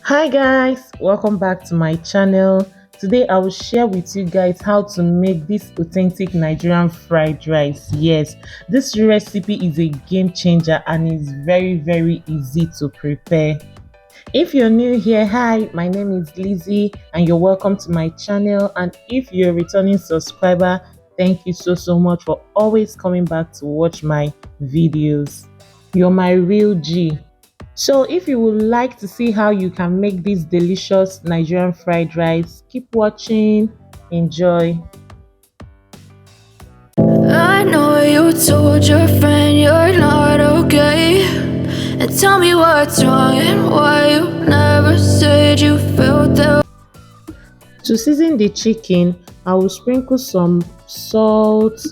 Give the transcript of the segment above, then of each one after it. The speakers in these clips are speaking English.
Hi guys, welcome back to my channel. Today I will share with you guys how to make this authentic Nigerian fried rice. Yes, this recipe is a game changer and is very easy to prepare. If you're new here, hi, my name is Lizzie and you're welcome to my channel. And if you're a returning subscriber, thank you so much for always coming back to watch my videos. You're my real G. So if you would like to see how you can make this delicious Nigerian fried rice, keep watching. Enjoy. I know you told your friend you're not okay. And tell me what's wrong and why you never said you felt that. To season the chicken, I will sprinkle some salt,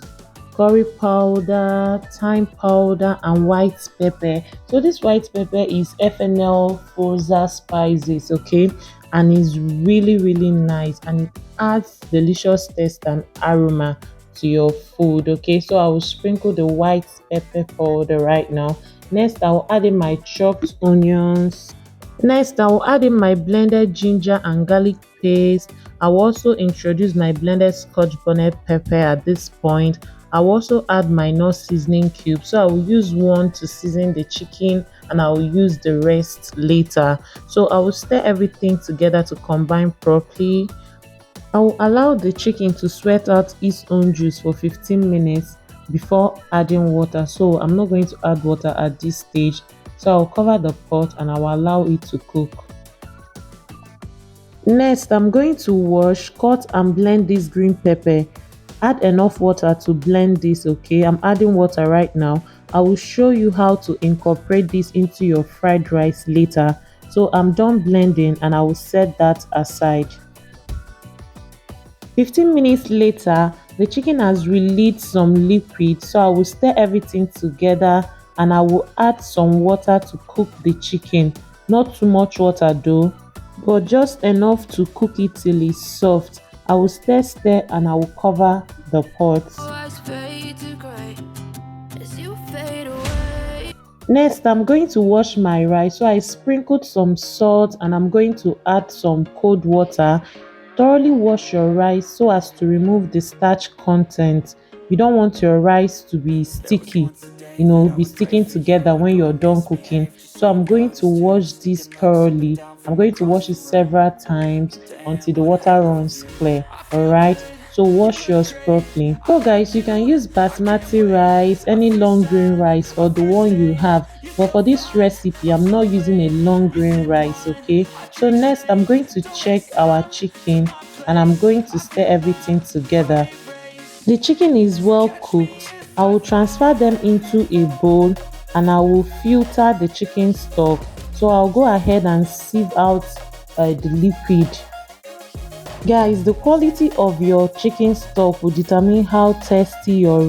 curry powder, thyme powder, and white pepper. So this white pepper is FNL Forza spices, okay, and it's really nice and it adds delicious taste and aroma to your food. Okay, so I will sprinkle the white pepper powder right now. Next, I will add in my chopped onions. Next, I will add in my blended ginger and garlic paste. I will also introduce my blended Scotch bonnet pepper at this point. I will also add my nut seasoning cube. So I will use one to season the chicken and I will use the rest later. So I will stir everything together to combine properly. I will allow the chicken to sweat out its own juice for 15 minutes before adding water. So I'm not going to add water at this stage. So I'll cover the pot and I'll allow it to cook. Next, I'm going to wash, cut and blend this green pepper. Add enough water to blend this, okay? I'm adding water right now. I will show you how to incorporate this into your fried rice later. So I'm done blending and I will set that aside. 15 minutes later, the chicken has released some liquid, so I will stir everything together and I will add some water to cook the chicken. Not too much water though, but just enough to cook it till it's soft. I will stir and I will cover the pot. Eyes fade to gray as you fade away. Next, I'm going to wash my rice. So I sprinkled some salt and I'm going to add some cold water. Thoroughly wash your rice so as to remove the starch content. You don't want your rice to be sticky, be sticking together when you're done cooking. So I'm going to wash this thoroughly. I'm going to wash it several times until the water runs clear. All right. So wash yours properly. So guys, you can use basmati rice, any long grain rice or the one you have. But for this recipe, I'm not using a long grain rice, okay? So next, I'm going to check our chicken and I'm going to stir everything together. The chicken is well cooked. I will transfer them into a bowl and I will filter the chicken stock. So I'll go ahead and sieve out the liquid. Guys, the quality of your chicken stock will determine how tasty your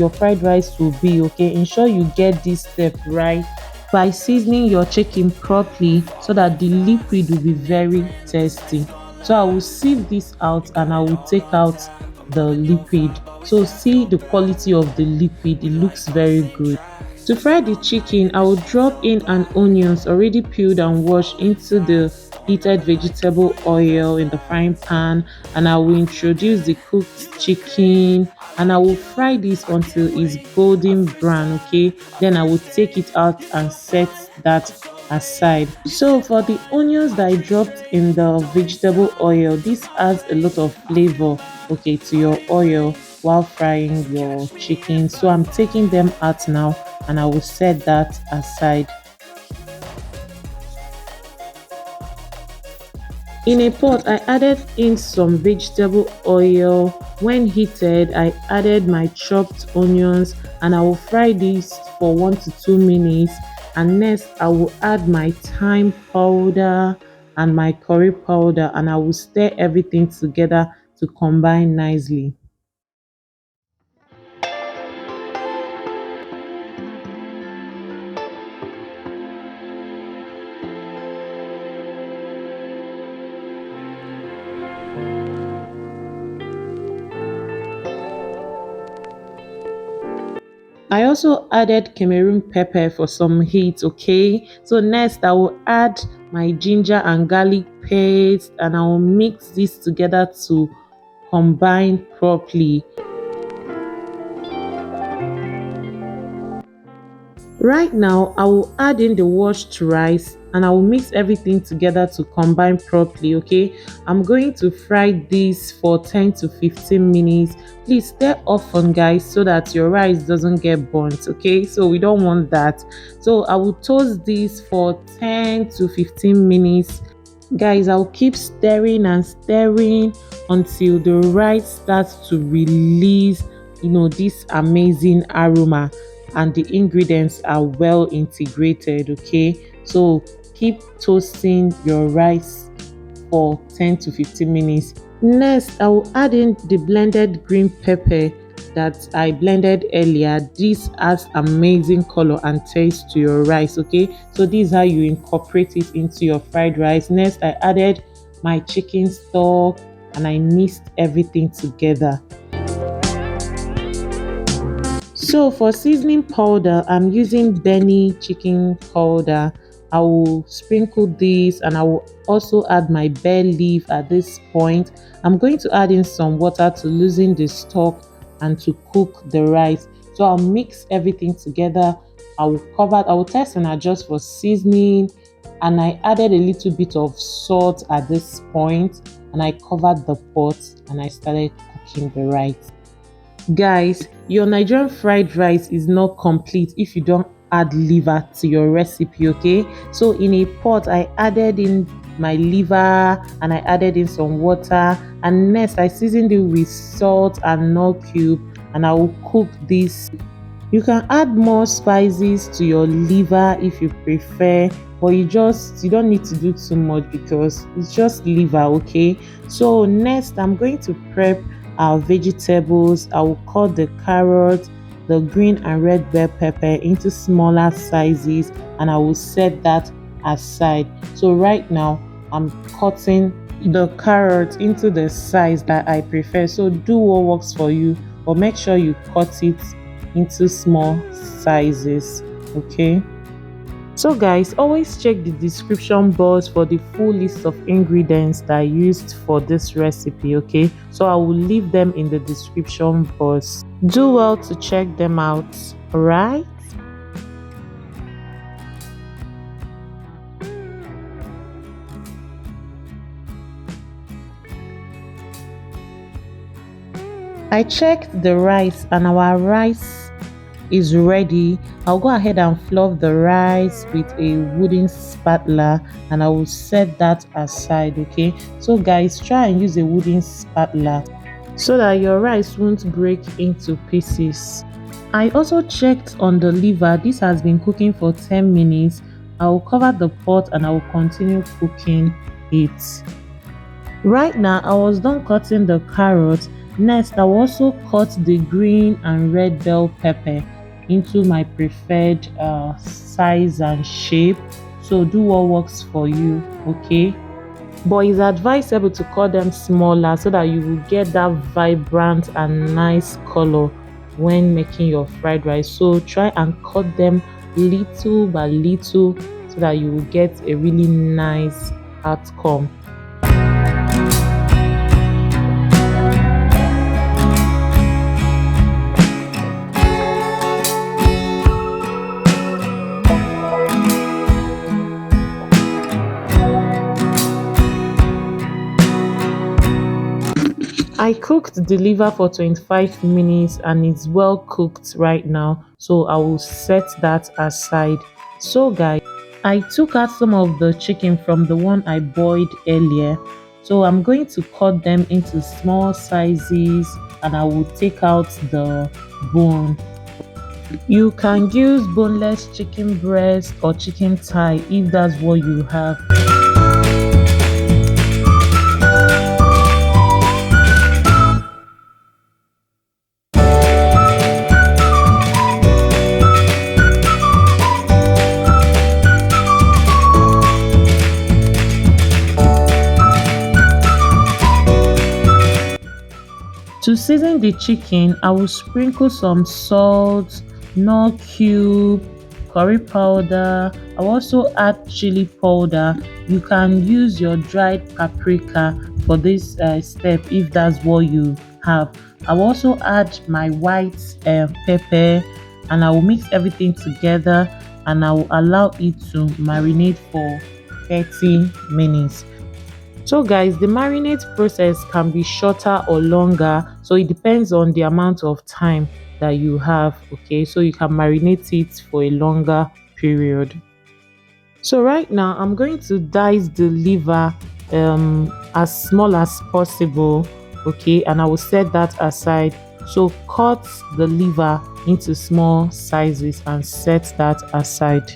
fried rice will be, okay? Ensure you get this step right by seasoning your chicken properly so that the liquid will be very tasty. So I will sieve this out and I will take out the liquid. So see the quality of the liquid, it looks very good. To fry the chicken, I will drop in an onions already peeled and washed into the heated vegetable oil in the frying pan, and I will introduce the cooked chicken and I will fry this until it's golden brown, okay? Then I will take it out and set that aside. So for the onions that I dropped in the vegetable oil, this adds a lot of flavor, okay, to your oil while frying your chicken. So I'm taking them out now and I will set that aside. In a pot, I added in some vegetable oil. When heated, I added my chopped onions and I will fry this for 1 to 2 minutes. And next, I will add my thyme powder and my curry powder and I will stir everything together to combine nicely. I also added Cameroon pepper for some heat, okay? So next I will add my ginger and garlic paste, and I will mix this together to combine properly. Right now, I will add in the washed rice and I will mix everything together to combine properly. Okay, I'm going to fry this for 10 to 15 minutes. Please stir often, guys, so that your rice doesn't get burnt. Okay, so we don't want that. So I will toast this for 10 to 15 minutes. Guys, I'll keep stirring and stirring until the rice starts to release, this amazing aroma and the ingredients are well integrated. Okay, so keep toasting your rice for 10 to 15 minutes. Next, I will add in the blended green pepper that I blended earlier. This adds amazing color and taste to your rice. Okay, so this is how you incorporate it into your fried rice. Next, I added my chicken stock and I mixed everything together. So for seasoning powder, I'm using Benny chicken powder. I will sprinkle this and I will also add my bay leaf at this point. I'm going to add in some water to loosen the stock and to cook the rice. So I'll mix everything together. I will test and adjust for seasoning, and I added a little bit of salt at this point and I covered the pot and I started cooking the rice. Guys, your Nigerian fried rice is not complete if you don't add liver to your recipe. Okay, so in a pot I added in my liver and I added in some water, and next I seasoned it with salt and nut cube, and I will cook this. You can add more spices to your liver if you prefer, but you don't need to do too much because it's just liver. Okay, so next I'm going to prep our vegetables. I will cut the carrot, the green and red bell pepper into smaller sizes, and I will set that aside. So right now I'm cutting the carrot into the size that I prefer. So do what works for you, but make sure you cut it into small sizes. Okay, so guys, always check the description box for the full list of ingredients that I used for this recipe. Okay, so I will leave them in the description box. Do well to check them out. All right. I checked the rice and our rice is ready. I'll go ahead and fluff the rice with a wooden spatula and I will set that aside. Okay, so guys, try and use a wooden spatula so that your rice won't break into pieces. I also checked on the liver. This has been cooking for 10 minutes. I will cover the pot and I will continue cooking it. Right now I was done cutting the carrot. Next, I will also cut the green and red bell pepper into my preferred size and shape. So do what works for you. Okay, but it's advisable to cut them smaller so that you will get that vibrant and nice color when making your fried rice. So try and cut them little by little so that you will get a really nice outcome. I cooked the liver for 25 minutes and it's well cooked right now, so I will set that aside. So guys, I took out some of the chicken from the one I boiled earlier, so I'm going to cut them into small sizes and I will take out the bone. You can use boneless chicken breast or chicken thigh if that's what you have. To season the chicken, I will sprinkle some salt, nut cube, curry powder. I'll also add chili powder. You can use your dried paprika for this step if that's what you have. I'll also add my white pepper, and I will mix everything together, and I will allow it to marinate for 30 minutes. So guys, the marinade process can be shorter or longer, so it depends on the amount of time that you have. Okay, so you can marinate it for a longer period. So right now I'm going to dice the liver as small as possible. Okay, and I will set that aside. So cut the liver into small sizes and set that aside.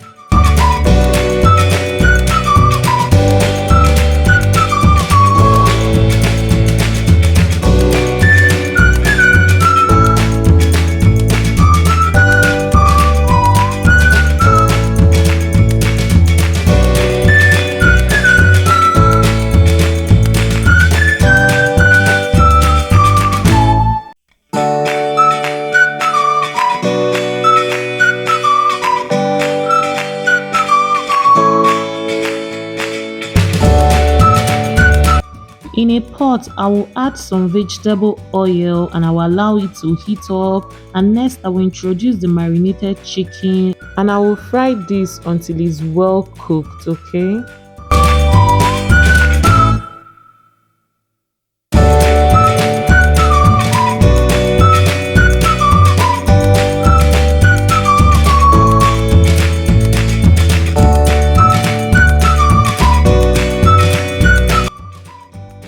In a pot, I will add some vegetable oil and I will allow it to heat up. And next, I will introduce the marinated chicken and I will fry this until it's well cooked. Okay.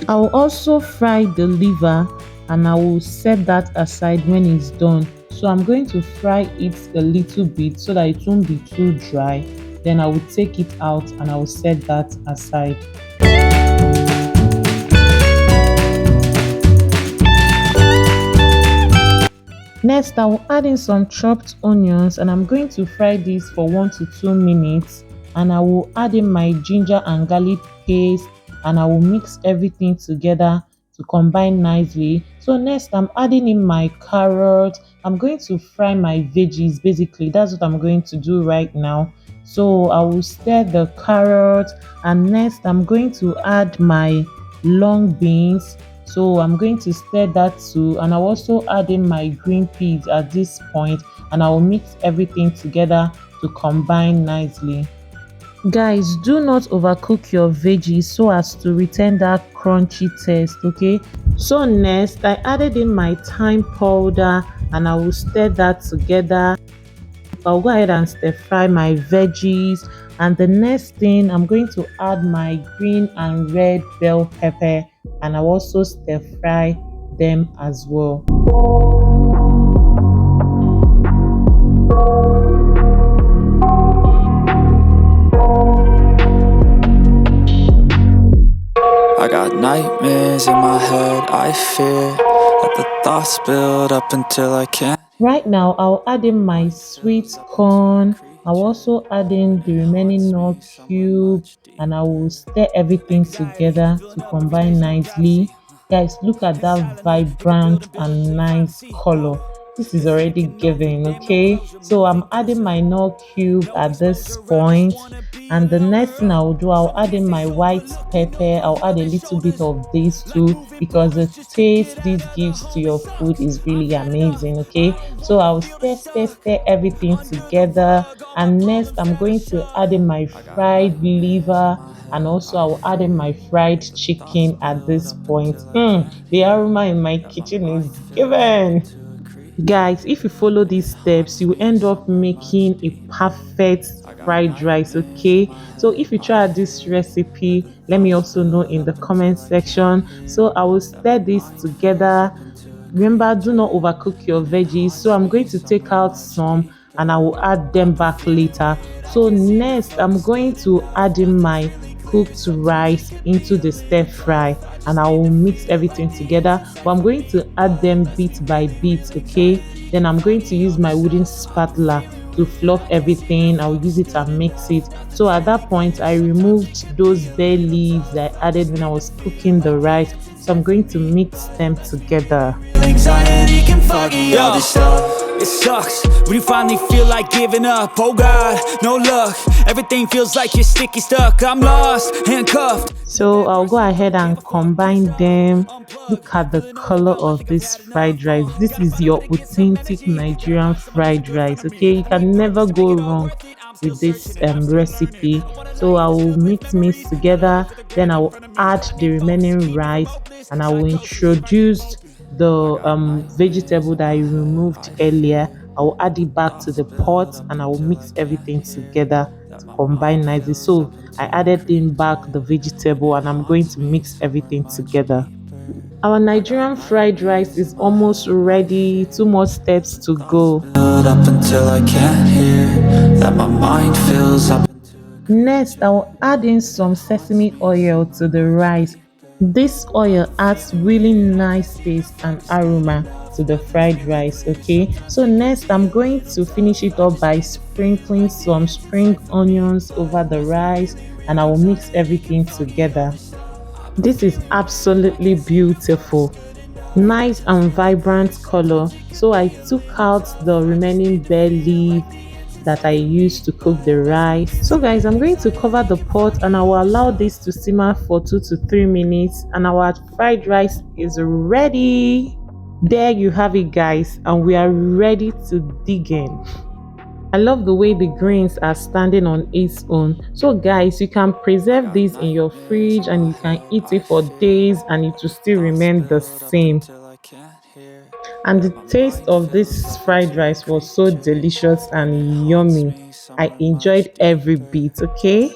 I will also fry the liver and I will set that aside when it's done. So I'm going to fry it a little bit so that it won't be too dry. Then I will take it out and I will set that aside. Next, I will add in some chopped onions and I'm going to fry this for 1 to 2 minutes, and I will add in my ginger and garlic paste and I will mix everything together to combine nicely. So next, I'm adding in my carrot. I'm going to fry my veggies. Basically, that's what I'm going to do right now. So I will stir the carrot, and next I'm going to add my long beans. So I'm going to stir that too, and I'll also add in my green peas at this point, and I will mix everything together to combine nicely. Guys, do not overcook your veggies so as to retain that crunchy taste. Okay, so next I added in my thyme powder and I will stir that together. I'll go ahead and stir fry my veggies, and the next thing I'm going to add my green and red bell pepper and I'll also stir fry them as well. I got nightmares in my head, I fear that the thoughts build up until I can't. Right now, I'll add in my sweet corn. I'll also add in the remaining nut cube and I will stir everything together to combine nicely. Guys, look at that vibrant and nice color. This is already given, okay? So I'm adding my nut cube at this point, and the next thing I'll do, I'll add in my white pepper. I'll add a little bit of this too because the taste this gives to your food is really amazing. Okay, so I'll stir everything together, and next I'm going to add in my fried liver, and also I'll add in my fried chicken at this point. The aroma in my kitchen is given. Guys, if you follow these steps, you will end up making a perfect fried rice. Okay, so if you try this recipe, let me also know in the comment section. So I will stir this together. Remember, do not overcook your veggies. So I'm going to take out some and I will add them back later. So next I'm going to add in my cooked rice into the stir fry and I will mix everything together, but I'm going to add them bit by bit. Okay, then I'm going to use my wooden spatula to fluff everything. I'll use it and mix it. So at that point, I removed those bay leaves that I added when I was cooking the rice. So I'm going to mix them together. Anxiety can foggy all this stuff. It sucks when you finally feel like giving up. Oh God, no luck. Everything feels like you're sticky stuck. I'm lost, handcuffed. So I'll go ahead and combine them. Look at the color of this fried rice. This is your authentic Nigerian fried rice. Okay, you can never go wrong with this recipe. So I will mix together. Then I will add the remaining rice, and I will introduce the vegetable that I removed earlier. I will add it back to the pot, and I will mix everything together to combine nicely. So I added in back the vegetable, and I'm going to mix everything together. Our Nigerian fried rice is almost ready. Two more steps to go. Up until I can't hear that my mind fills up. Next, I will add in some sesame oil to the rice. This oil adds really nice taste and aroma to the fried rice. Okay, so next I'm going to finish it up by sprinkling some spring onions over the rice, and I will mix everything together. This is absolutely beautiful, nice and vibrant color. So I took out the remaining bay leaf that I used to cook the rice. So guys, I'm going to cover the pot, and I will allow this to simmer for 2 to 3 minutes, and our fried rice is ready. There you have it guys, and we are ready to dig in. I love the way the greens are standing on its own. So guys, you can preserve this in your fridge and you can eat it for days and it will still remain the same. And the taste of this fried rice was so delicious and yummy. I enjoyed every bit. Okay,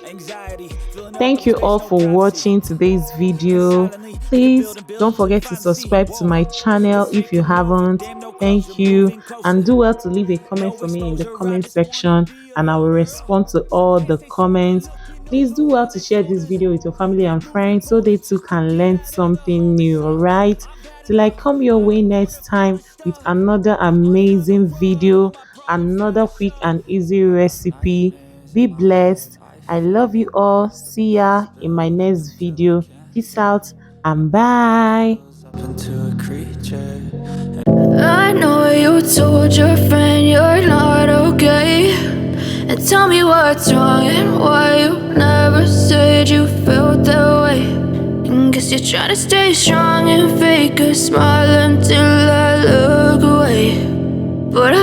thank you all for watching today's video. Please don't forget to subscribe to my channel if you haven't. Thank you, and do well to leave a comment for me in the comment section, and I will respond to all the comments. Please do well to share this video with your family and friends so they too can learn something new. All right, till I come your way next time with another amazing video, another quick and easy recipe. Be blessed. I love you all. See ya in my next video. Peace out and bye. I know you told your friend you're not okay, and tell me what's wrong and why you never said you felt that way. And guess you're trying to stay strong and fake a smile until I look away, but